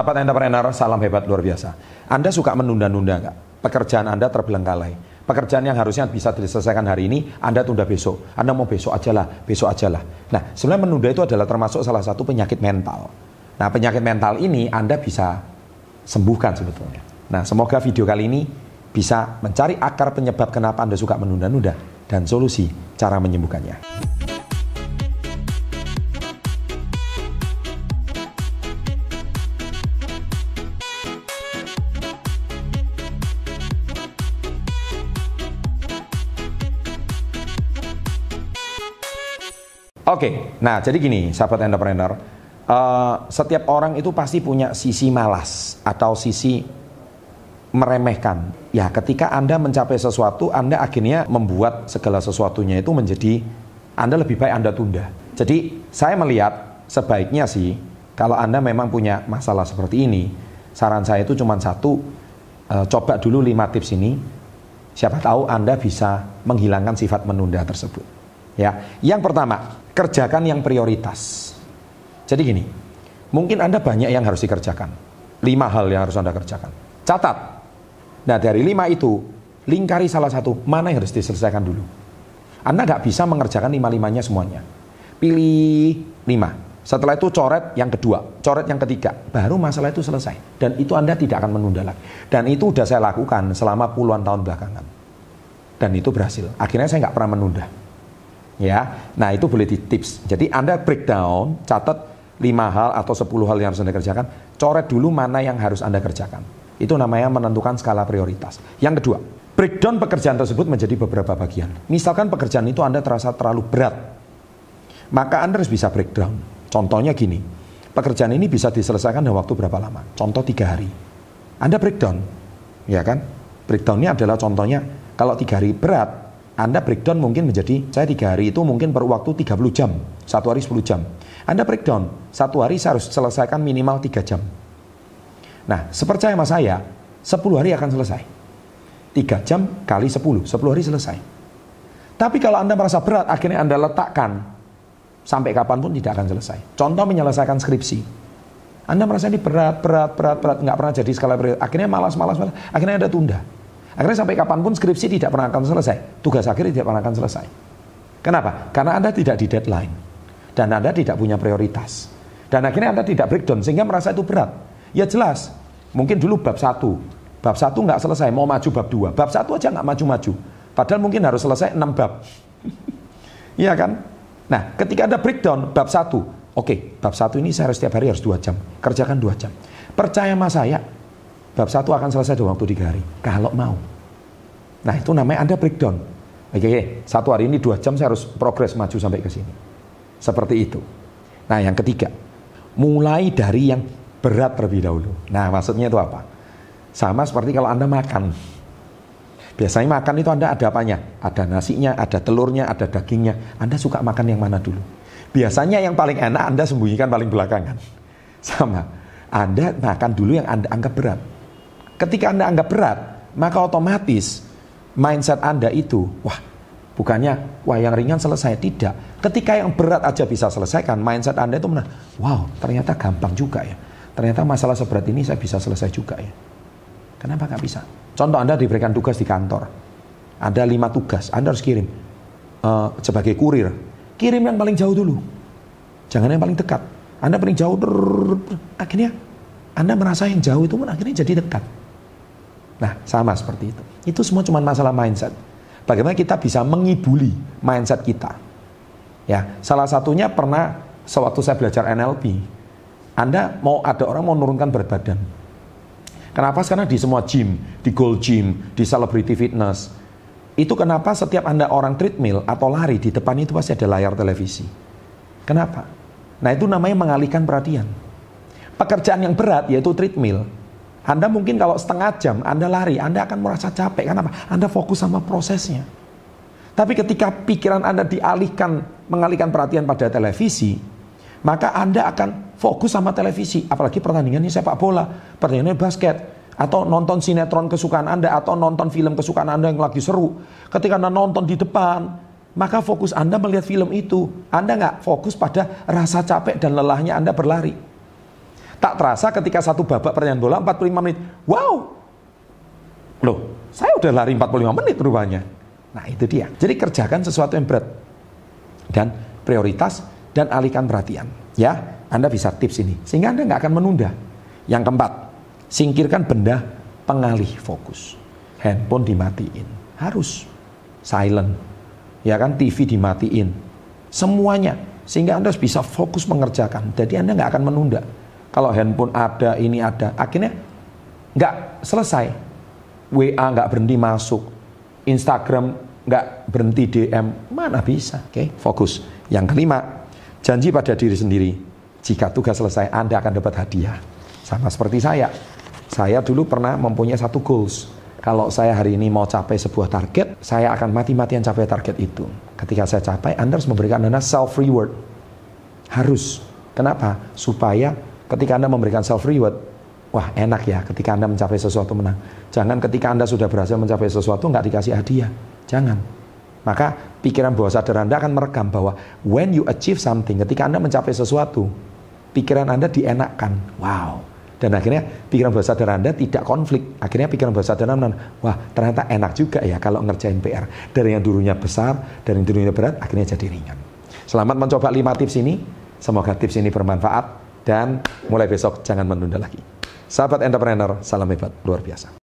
Sahabat entrepreneur, salam hebat luar biasa. Anda suka menunda-nunda nggak? Pekerjaan Anda terbelengkalai. Pekerjaan yang harusnya bisa diselesaikan hari ini, Anda tunda besok. Anda mau besok aja lah, besok aja lah. Nah, sebenarnya menunda itu adalah termasuk salah satu penyakit mental. Nah, penyakit mental ini Anda bisa sembuhkan sebetulnya. Nah, semoga video kali ini bisa mencari akar penyebab kenapa Anda suka menunda-nunda dan solusi cara menyembuhkannya. Oke, nah jadi gini sahabat entrepreneur, setiap orang itu pasti punya sisi malas atau sisi meremehkan. Ya ketika Anda mencapai sesuatu, Anda akhirnya membuat segala sesuatunya itu menjadi Anda lebih baik Anda tunda. Jadi saya melihat sebaiknya sih kalau Anda memang punya masalah seperti ini, saran saya itu cuma satu, coba dulu 5 tips ini. Siapa tahu Anda bisa menghilangkan sifat menunda tersebut. Ya, yang pertama, kerjakan yang prioritas. Jadi gini, mungkin Anda banyak yang harus dikerjakan. 5 hal yang harus Anda kerjakan. Catat. Nah, dari 5 itu, lingkari salah satu, mana yang harus diselesaikan dulu. Anda nggak bisa mengerjakan 5-5-nya semuanya. Pilih 5. Setelah itu coret yang kedua, coret yang ketiga. Baru masalah itu selesai. Dan itu Anda tidak akan menunda lagi. Dan itu udah saya lakukan selama puluhan tahun belakangan. Dan itu berhasil. Akhirnya saya nggak pernah menunda. Ya, nah itu boleh di tips. Jadi Anda breakdown, catat 5 hal atau 10 hal yang harus Anda kerjakan, coret dulu mana yang harus Anda kerjakan. Itu namanya menentukan skala prioritas. Yang kedua, breakdown pekerjaan tersebut menjadi beberapa bagian. Misalkan pekerjaan itu Anda terasa terlalu berat, maka Anda harus bisa breakdown. Contohnya gini, pekerjaan ini bisa diselesaikan dalam waktu berapa lama? Contoh 3 hari. Anda breakdown, ya kan? Breakdownnya adalah contohnya, kalau 3 hari berat, Anda breakdown mungkin menjadi, saya 3 hari itu mungkin perlu waktu 30 jam, 1 hari 10 jam. Anda breakdown, 1 hari saya harus selesaikan minimal 3 jam. Nah, sepercaya sama saya, 10 hari akan selesai. 3 jam kali 10 hari selesai. Tapi kalau Anda merasa berat, akhirnya Anda letakkan, sampai kapanpun tidak akan selesai. Contoh menyelesaikan skripsi. Anda merasa ini berat, nggak pernah jadi skala prioritas. Akhirnya malas, akhirnya Anda tunda. Akhirnya sampai kapanpun skripsi tidak pernah akan selesai. Tugas akhir tidak pernah akan selesai. Kenapa? Karena Anda tidak di deadline. Dan Anda tidak punya prioritas. Dan akhirnya Anda tidak breakdown sehingga merasa itu berat. Ya jelas. Mungkin dulu bab 1. Bab 1 nggak selesai, mau maju bab 2. Bab 1 aja nggak maju-maju. Padahal mungkin harus selesai 6 bab. Iya kan? Nah, ketika Anda breakdown bab 1. Oke, bab 1 ini saya harus setiap hari harus 2 jam. Kerjakan 2 jam. Percaya sama saya, bab 1 akan selesai dalam waktu 3 hari. Kalau mau. Nah itu namanya Anda breakdown. Oke, 1 hari ini 2 jam saya harus progres maju sampai ke sini. Seperti itu. Nah yang ketiga, mulai dari yang berat terlebih dahulu. Nah maksudnya itu apa? Sama seperti kalau Anda makan. Biasanya makan itu Anda ada apanya? Ada nasinya, ada telurnya, ada dagingnya. Anda suka makan yang mana dulu? Biasanya yang paling enak Anda sembunyikan paling belakangan. Sama. Anda makan dulu yang Anda anggap berat. Ketika Anda anggap berat, maka otomatis mindset Anda itu, bukannya, yang ringan selesai. Tidak. Ketika yang berat aja bisa selesaikan, mindset Anda itu wow, ternyata gampang juga ya. Ternyata masalah seberat ini saya bisa selesai juga ya. Kenapa nggak bisa? Contoh Anda diberikan tugas di kantor. Ada 5 tugas, Anda harus kirim. Sebagai kurir, kirim yang paling jauh dulu. Jangan yang paling dekat. Anda paling jauh, akhirnya Anda merasa yang jauh itu pun akhirnya jadi dekat. Nah, sama seperti itu. Itu semua cuma masalah mindset. Bagaimana kita bisa mengibuli mindset kita. Ya, salah satunya pernah sewaktu saya belajar NLP. Ada orang mau menurunkan berat badan. Kenapa? Karena di semua gym, di Gold Gym, di Celebrity Fitness, itu kenapa setiap Anda orang treadmill atau lari, di depan itu pasti ada layar televisi. Kenapa? Nah itu namanya mengalihkan perhatian. Pekerjaan yang berat yaitu treadmill. Anda mungkin kalau setengah jam Anda lari, Anda akan merasa capek. Kenapa? Anda fokus sama prosesnya. Tapi ketika pikiran Anda mengalihkan perhatian pada televisi, maka Anda akan fokus sama televisi. Apalagi pertandingannya sepak bola, pertandingannya basket, atau nonton sinetron kesukaan Anda, atau nonton film kesukaan Anda yang lagi seru. Ketika Anda nonton di depan, maka fokus Anda melihat film itu. Anda nggak fokus pada rasa capek dan lelahnya Anda berlari. Tak terasa ketika satu babak pertandingan bola 45 menit. Wow. Loh, saya udah lari 45 menit rupanya. Nah itu dia. Jadi kerjakan sesuatu yang berat. Dan prioritas dan alihkan perhatian. Ya, Anda bisa tips ini. Sehingga Anda nggak akan menunda. Yang keempat, singkirkan benda pengalih fokus. Handphone dimatiin. Harus. Silent. Ya kan, TV dimatiin. Semuanya. Sehingga Anda bisa fokus mengerjakan. Jadi Anda nggak akan menunda. Kalau handphone ada, ini ada. Akhirnya nggak selesai. WA nggak berhenti masuk. Instagram nggak berhenti DM. Mana bisa. Oke, fokus. Yang kelima, janji pada diri sendiri. Jika tugas selesai, Anda akan dapat hadiah. Sama seperti saya. Saya dulu pernah mempunyai satu goals. Kalau saya hari ini mau capai sebuah target, saya akan mati-matian capai target itu. Ketika saya capai, Anda harus memberikan Anda self-reward. Harus. Kenapa? Supaya ketika Anda memberikan self-reward, wah enak ya ketika Anda mencapai sesuatu menang. Jangan ketika Anda sudah berhasil mencapai sesuatu, nggak dikasih hadiah. Jangan. Maka pikiran bawah sadar Anda akan merekam bahwa when you achieve something, ketika Anda mencapai sesuatu, pikiran Anda dienakkan. Wow. Dan akhirnya pikiran bawah sadar Anda tidak konflik. Akhirnya pikiran bawah sadar Anda, wah ternyata enak juga ya kalau ngerjain PR. Dari yang dulunya besar, dari yang dulunya berat, akhirnya jadi ringan. Selamat mencoba 5 tips ini. Semoga tips ini bermanfaat. Dan mulai besok jangan menunda lagi. Sahabat entrepreneur, salam hebat luar biasa.